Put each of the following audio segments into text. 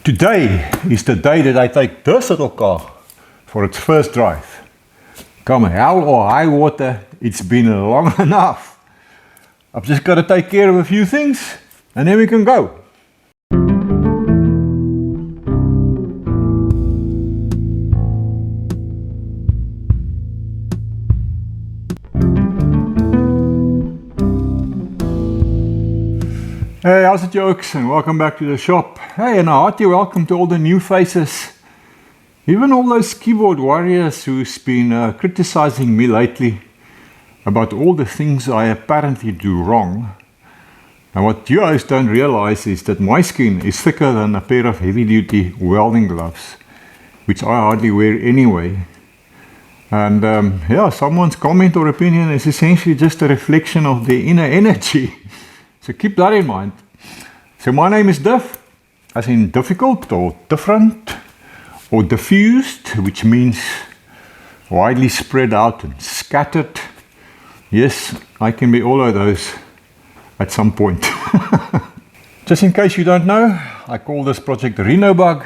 Today is the day that I take this little car for its first drive. Come hell or high water, it's been long enough. I've just got to take care of a few things and then we can go. Hey, how's it, jokes, and welcome back to the shop. Hey, and a hearty welcome to all the new faces. Even all those keyboard warriors who's been criticizing me lately about all the things I apparently do wrong. And what you guys don't realize is that my skin is thicker than a pair of heavy-duty welding gloves, which I hardly wear anyway. And yeah, someone's comment or opinion is essentially just a reflection of their inner energy. So keep that in mind. So my name is Diff, as in difficult or different or diffused, which means widely spread out and scattered. Yes, I can be all of those at some point. Just in case you don't know, I call this project Renobug.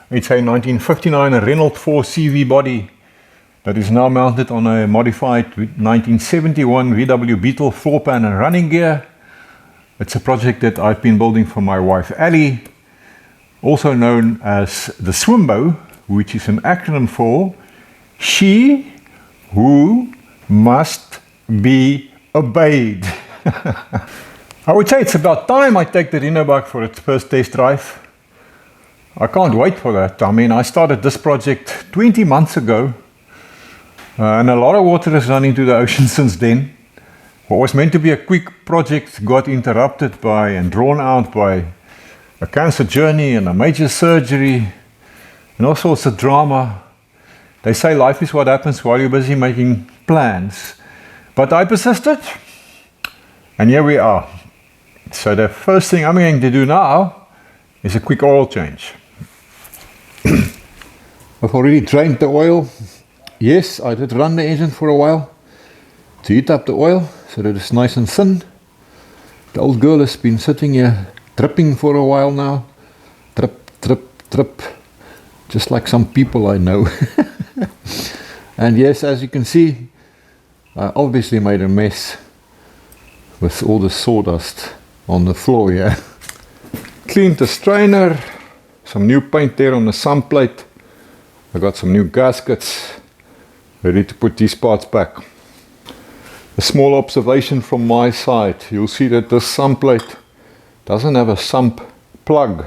It's a 1959 Renault 4 CV body that is now mounted on a modified 1971 VW Beetle floor pan and running gear. It's a project that I've been building for my wife Ali, also known as the Swimbo, which is an acronym for She Who Must Be Obeyed. I would say it's about time I take the Renobug for its first test drive. I can't wait for that. I mean, I started this project 20 months ago, and a lot of water has run into the ocean since then. What was meant to be a quick project got interrupted by and drawn out by a cancer journey and a major surgery and all sorts of drama. They say life is what happens while you're busy making plans. But I persisted, and here we are. So the first thing I'm going to do now is a quick oil change. I've already drained the oil. Yes, I did run the engine for a while to heat up the oil so that it's nice and thin. The old girl has been sitting here dripping for a while now. Drip, drip, drip. Just like some people I know. And yes, as you can see, I obviously made a mess with all the sawdust on the floor here. Cleaned the strainer, some new paint there on the sump plate. I got some new gaskets, ready to put these parts back. A small observation from my side, you'll see that this sump plate doesn't have a sump plug.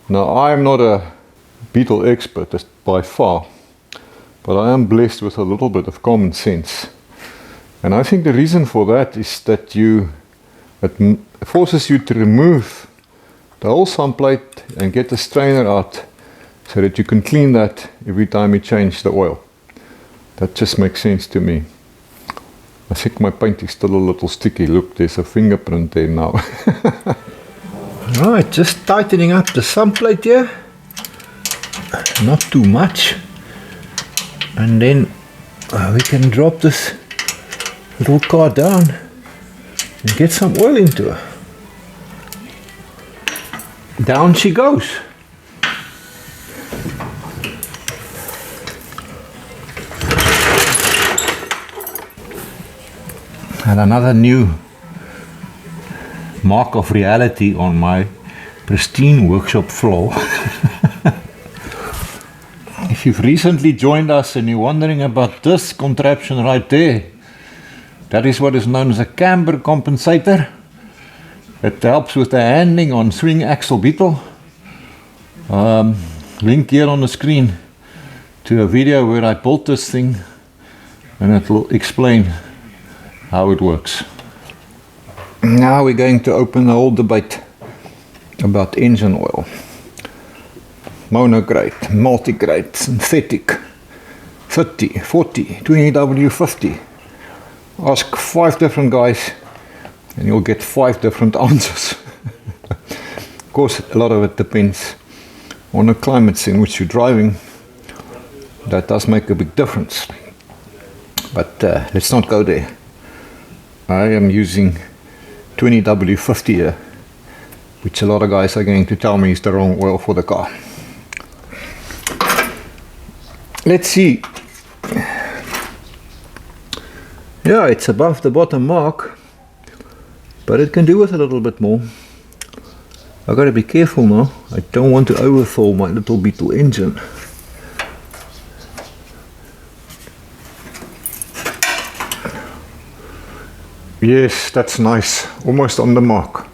Now, I am not a Beetle expert by far, but I am blessed with a little bit of common sense. And I think the reason for that is that it forces you to remove the whole sump plate and get the strainer out so that you can clean that every time you change the oil. That just makes sense to me. I think my paint is still a little sticky. Look, there's a fingerprint there now. Right, just tightening up the sump plate here. Not too much. And then we can drop this little car down and get some oil into her. Down she goes. And another new mark of reality on my pristine workshop floor. If you've recently joined us and you're wondering about this contraption right there, that is what is known as a camber compensator. It helps with the handling on swing axle Beetle. Link here on the screen to a video where I built this thing, and it will explain how it works. Now we're going to open the whole debate about engine oil. Monograde, multigrade, synthetic, 30, 40, 20W, 50. Ask 5 different guys and you'll get 5 different answers. Of course, a lot of it depends on the climates in which you're driving. That does make a big difference. But let's not go there. I am using 20W50 here which a lot of guys are going to tell me is the wrong oil for the car. Let's see. Yeah, it's above the bottom mark, but it can do with a little bit more. I've got to be careful now. I don't want to overfill my little Beetle engine. Yes, that's nice. Almost on the mark.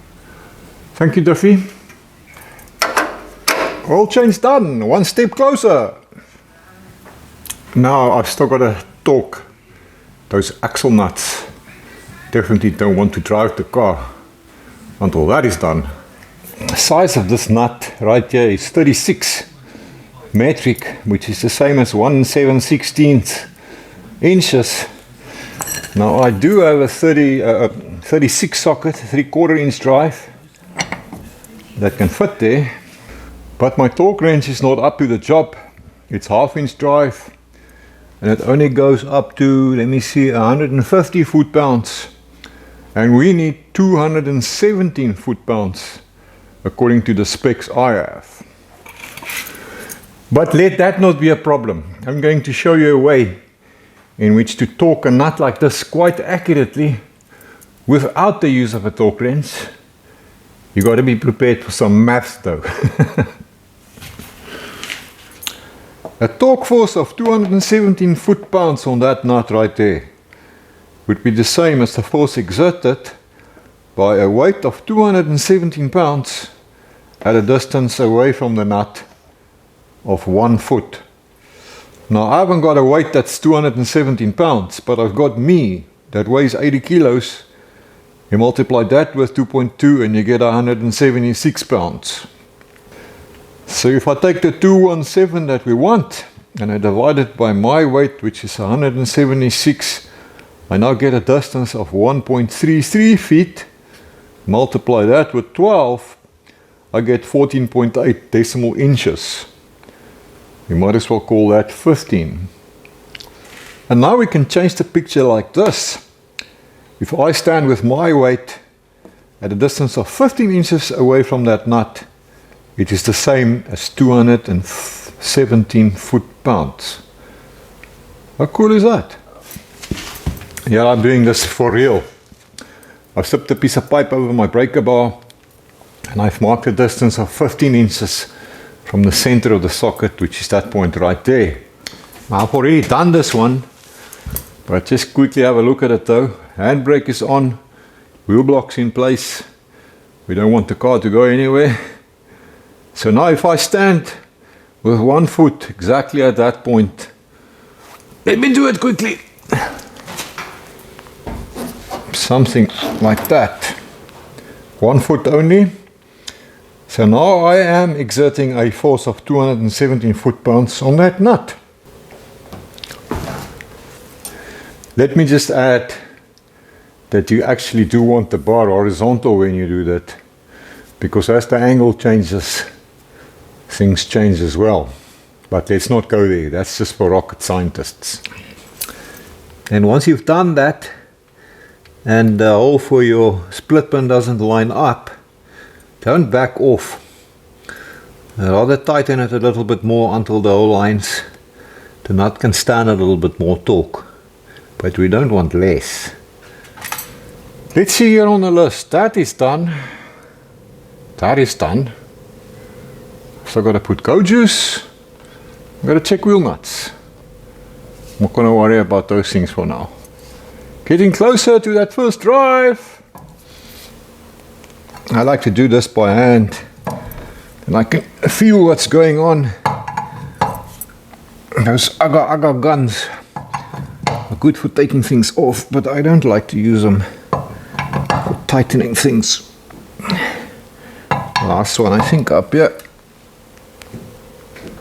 Thank you, Duffy. Oil change done. One step closer. Now I've still got to torque those axle nuts. Definitely don't want to drive the car until that is done. The size of this nut right here is 36 metric, which is the same as 1/7/16 inches. Now I do have a 36 socket 3/4 inch drive that can fit there, but my torque wrench is not up to the job. It's 1/2 inch drive and it only goes up to, let me see, 150 foot-pounds, and we need 217 foot-pounds according to the specs I have. But let that not be a problem. I'm going to show you a way in which to torque a nut like this quite accurately without the use of a torque wrench. You got to be prepared for some maths though. A torque force of 217 foot-pounds on that nut right there would be the same as the force exerted by a weight of 217 pounds at a distance away from the nut of 1 foot. Now I haven't got a weight that's 217 pounds, but I've got me that weighs 80 kilos. You multiply that with 2.2 and you get 176 pounds. So if I take the 217 that we want and I divide it by my weight, which is 176, I now get a distance of 1.33 feet. Multiply that with 12, I get 14.8 decimal inches. You might as well call that 15. And now we can change the picture like this. If I stand with my weight at a distance of 15 inches away from that nut, it is the same as 217 foot-pounds. How cool is that? Yeah, I'm doing this for real. I've slipped a piece of pipe over my breaker bar and I've marked a distance of 15 inches from the center of the socket, which is that point right there. Now I've already done this one, but just quickly have a look at it though. Handbrake is on, wheel blocks in place. We don't want the car to go anywhere. So now if I stand with 1 foot exactly at that point, let me do it quickly. Something like that. 1 foot only. So now I am exerting a force of 217 foot-pounds on that nut. Let me just add that you actually do want the bar horizontal when you do that, because as the angle changes, things change as well. But let's not go there. That's just for rocket scientists. And once you've done that, and the hole for your split pin doesn't line up, don't back off. Rather tighten it a little bit more until the hole lines. The nut can stand a little bit more torque, but we don't want less. Let's see here on the list. That is done. That is done. So I've got to put go juice. I've got to check wheel nuts. I'm not going to worry about those things for now. Getting closer to that first drive. I like to do this by hand, and I can feel what's going on. Those agar guns are good for taking things off, but I don't like to use them for tightening things. Last one, I think, up here.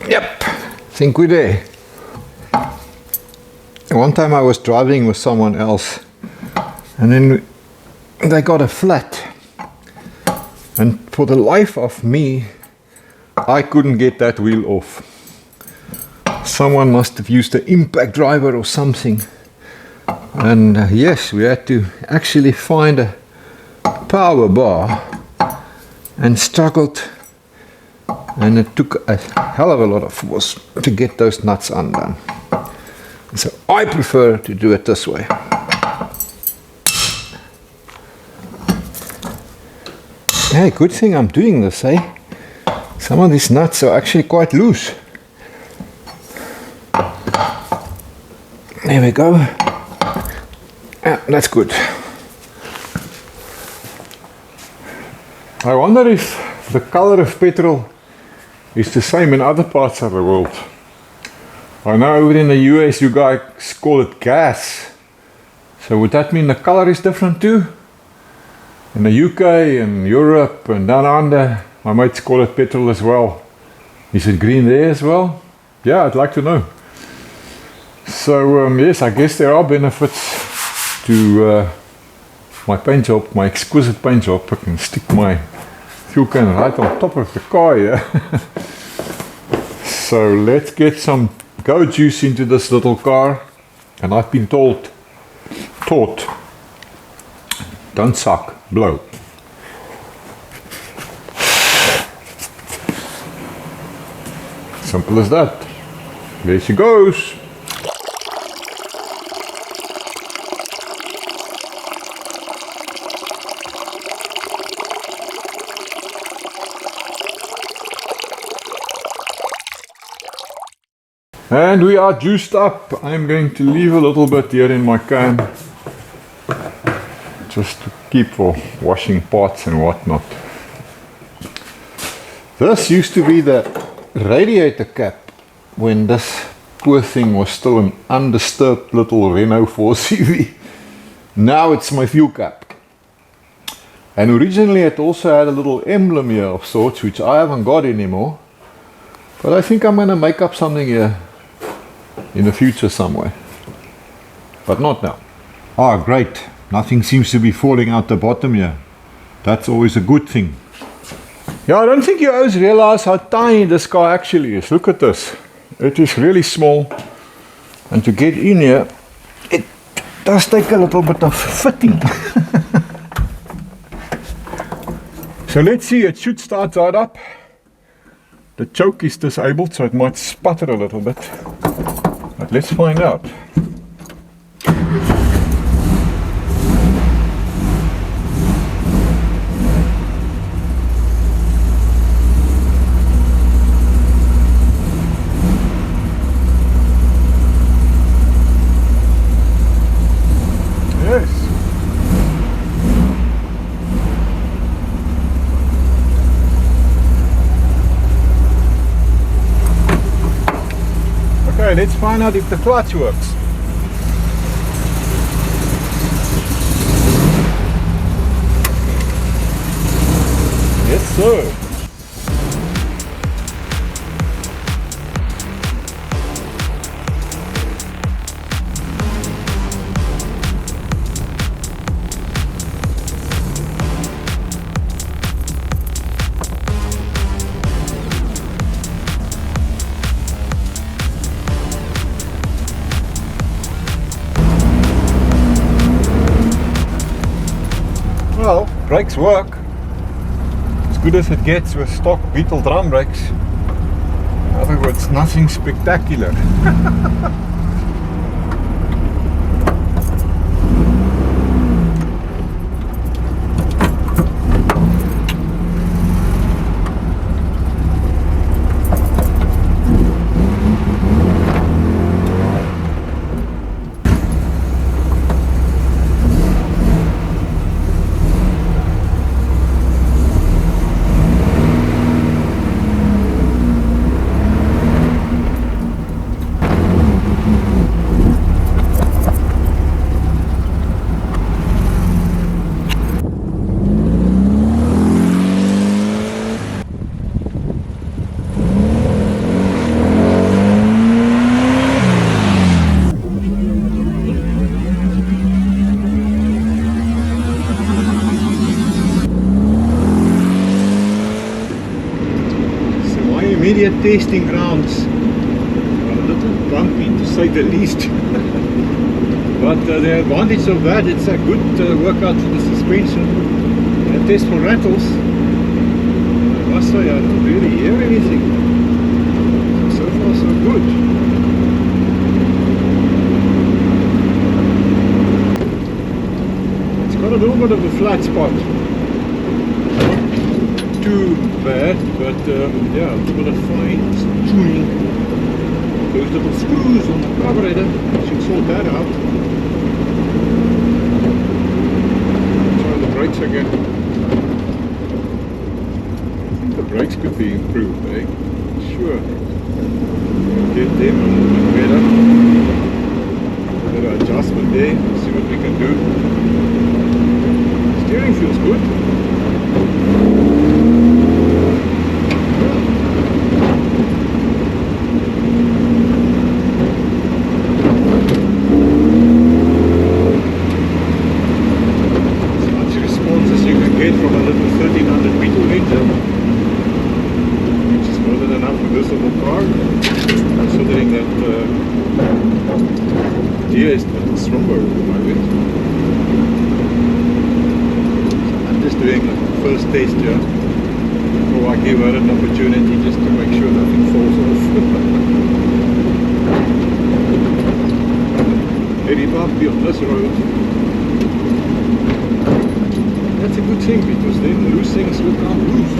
Yep, I think we're there. One time I was driving with someone else, and then they got a flat, and for the life of me I couldn't get that wheel off. Someone must have used an impact driver or something, and yes, we had to actually find a power bar and struggled, and it took a hell of a lot of force to get those nuts undone. So I prefer to do it this way. Hey, good thing I'm doing this, eh? Some of these nuts are actually quite loose. There we go. Yeah, that's good. I wonder if the color of petrol is the same in other parts of the world. I know over in the US you guys call it gas. So would that mean the color is different too? In the UK and Europe and down under, my mates call it petrol as well. Is it green there as well? Yeah, I'd like to know. So yes, I guess there are benefits to my paint job, my exquisite paint job. I can stick my fuel can right on top of the car here. So let's get some go juice into this little car. And I've been taught, don't suck, blow. Simple as that. There she goes. And we are juiced up. I'm going to leave a little bit here in my can, just to keep for washing pots and whatnot. This used to be the radiator cap when this poor thing was still an undisturbed little Renault 4CV. Now it's my fuel cap. And originally it also had a little emblem here of sorts, which I haven't got anymore. But I think I'm going to make up something here in the future somewhere. But not now. Ah, great. Nothing seems to be falling out the bottom here. That's always a good thing. Yeah, I don't think you always realize how tiny this car actually is. Look at this. It is really small. And to get in here, it does take a little bit of fitting. So let's see, it should start right up. The choke is disabled, so it might sputter a little bit. But let's find out. Yes. Okay, let's find out if the clutch works. Yes, sir. Well, brakes work. As good as it gets with stock Beetle drum brakes. In other words, nothing spectacular. Immediate testing grounds are a little bumpy to say the least. But the advantage of that, it's a good workout for the suspension. A test for rattles. say I don't really hear anything. So far so good. It's got a little bit of a flat spot. Not too bad, but yeah, a little bit of fine tuning. Those little screws on the carburetor, should sort that out. Try the brakes again. I think the brakes could be improved, eh? Sure. Get them a little bit better. A little adjustment there, see what we can do. Steering feels good. From a little 1300 petrol engine, which is more than enough for this little car, considering that gear is a little stronger for my weight. I'm just doing the first test here, so I give her an opportunity just to make sure nothing falls off. Very bumpy on this road. That's a good thing, because then loose things will not move.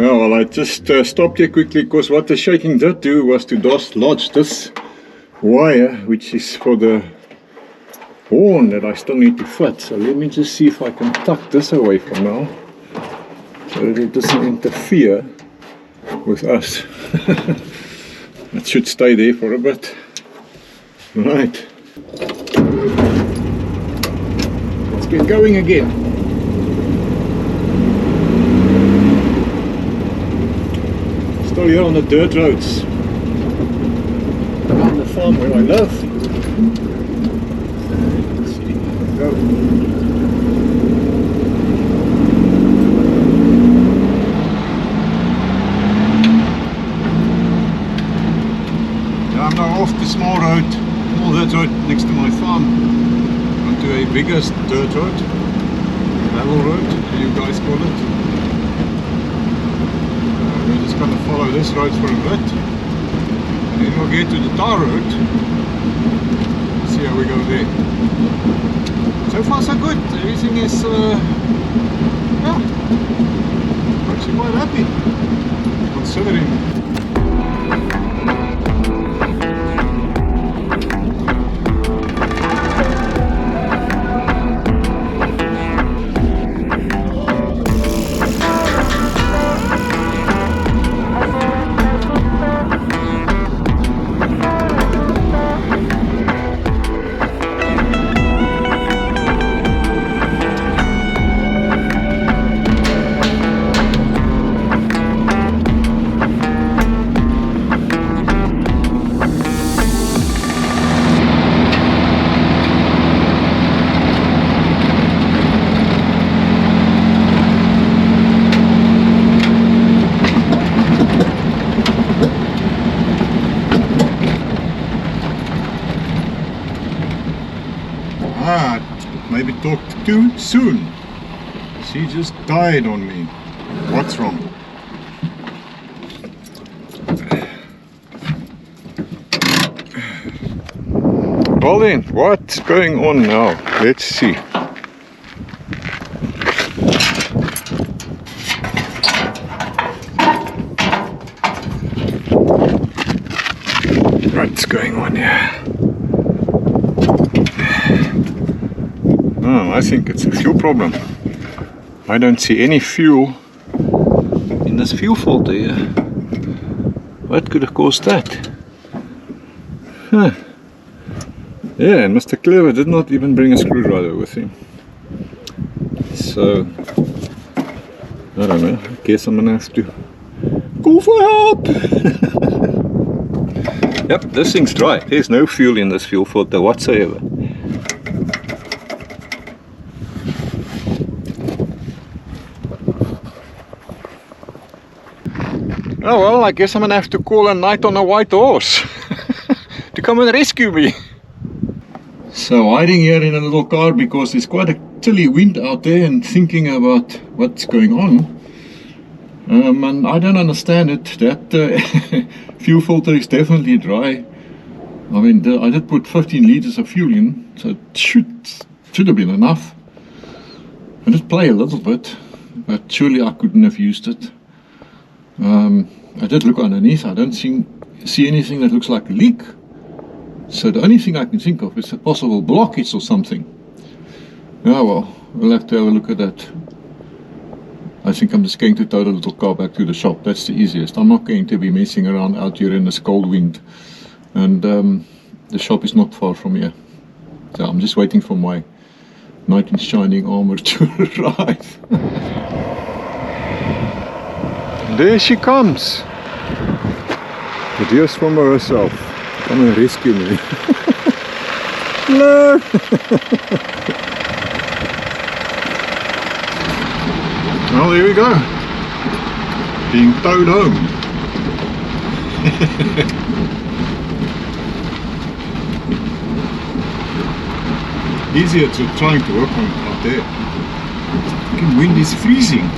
Oh, well, I just stopped here quickly because what the shaking did do was to dislodge this wire, which is for the horn that I still need to fit. So let me just see if I can tuck this away for now, so that it doesn't interfere with us. It should stay there for a bit. Right. Let's get going again. Still here on the dirt roads around the farm where I live. Let's see, go. Now I'm now off the small road. That road next to my farm onto a bigger dirt road, gravel road, you guys call it. We're just going to follow this road for a bit, and then we'll get to the tar road. See how we go there. So far so good. Everything is yeah, I'm actually quite happy considering. Maybe talked too soon. She just died on me. What's wrong? Well then, what's going on now? Let's see. What's going on here? Oh, I think it's a fuel problem. I don't see any fuel in this fuel filter here. What could have caused that? Huh. Yeah, and Mr. Clever did not even bring a screwdriver with him. So, I don't know, I guess I'm gonna have to go for help! Yep, this thing's dry. There's no fuel in this fuel filter whatsoever. Oh well, I guess I'm gonna have to call a knight on a white horse to come and rescue me. So hiding here in a little car because there's quite a chilly wind out there and thinking about what's going on. And I don't understand it. That fuel filter is definitely dry. I mean, I did put 15 liters of fuel in, so it should have been enough. I did play a little bit, but surely I couldn't have used it. I did look underneath. I don't see anything that looks like a leak. So the only thing I can think of is a possible blockage or something. Yeah, well, we'll have to have a look at that. I think I'm just going to tow the little car back to the shop. That's the easiest. I'm not going to be messing around out here in this cold wind. And the shop is not far from here. So I'm just waiting for my knight in shining armor to arrive. There she comes. The dear swimmer herself. Come and rescue me. Hello. Well, there we go. Being towed home. Easier to trying to work on out there. The fucking wind is freezing.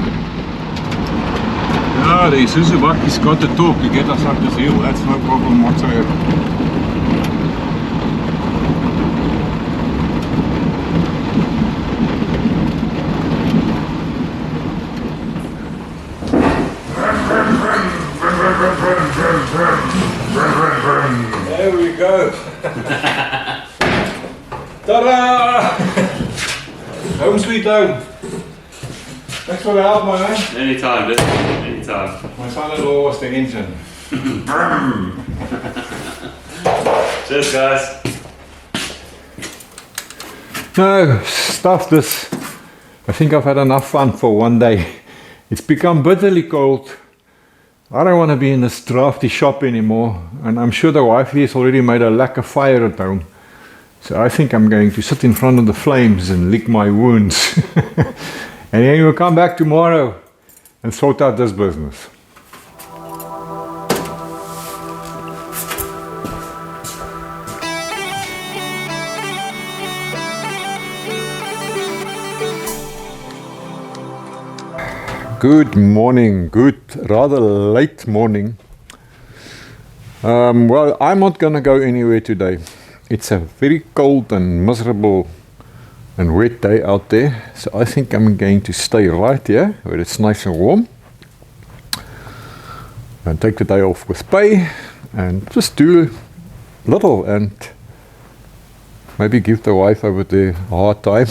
Ah, the Suzuki's got the torque to get us up this hill. That's no problem whatsoever. There we go. Ta-da! Home sweet home. Thanks for the help, my man. Anytime, dude. Anytime. My son-in-law was the engine. Cheers, guys. No, stuff this. I think I've had enough fun for one day. It's become bitterly cold. I don't want to be in this drafty shop anymore, and I'm sure the wifey has already made a lack of fire at home. So I think I'm going to sit in front of the flames and lick my wounds. And then we'll come back tomorrow and sort out this business. Good morning, rather late morning. Well, I'm not gonna go anywhere today. It's a very cold and miserable and wet day out there, so I think I'm going to stay right here where it's nice and warm and take the day off with pay and just do little and maybe give the wife over there a hard time.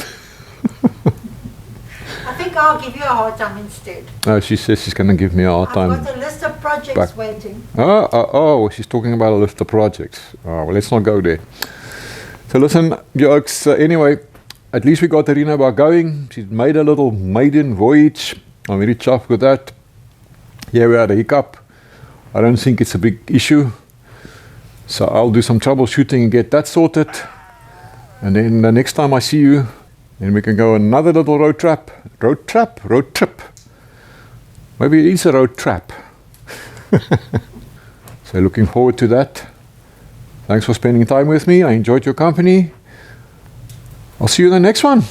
I think I'll give you a hard time instead. Oh, she says she's going to give me a hard time. I've got a list of projects waiting. Oh, she's talking about a list of projects. Oh, well, let's not go there. So listen, you oaks, anyway, at least we got the Renobug going. She's made a little maiden voyage. I'm very chuffed with that. Yeah, we had a hiccup. I don't think it's a big issue. So I'll do some troubleshooting and get that sorted. And then the next time I see you, then we can go another little road trip. Maybe it is a road trap. So looking forward to that. Thanks for spending time with me. I enjoyed your company. I'll see you in the next one.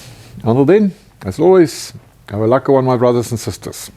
Until then, as always, have a lucky one, my brothers and sisters.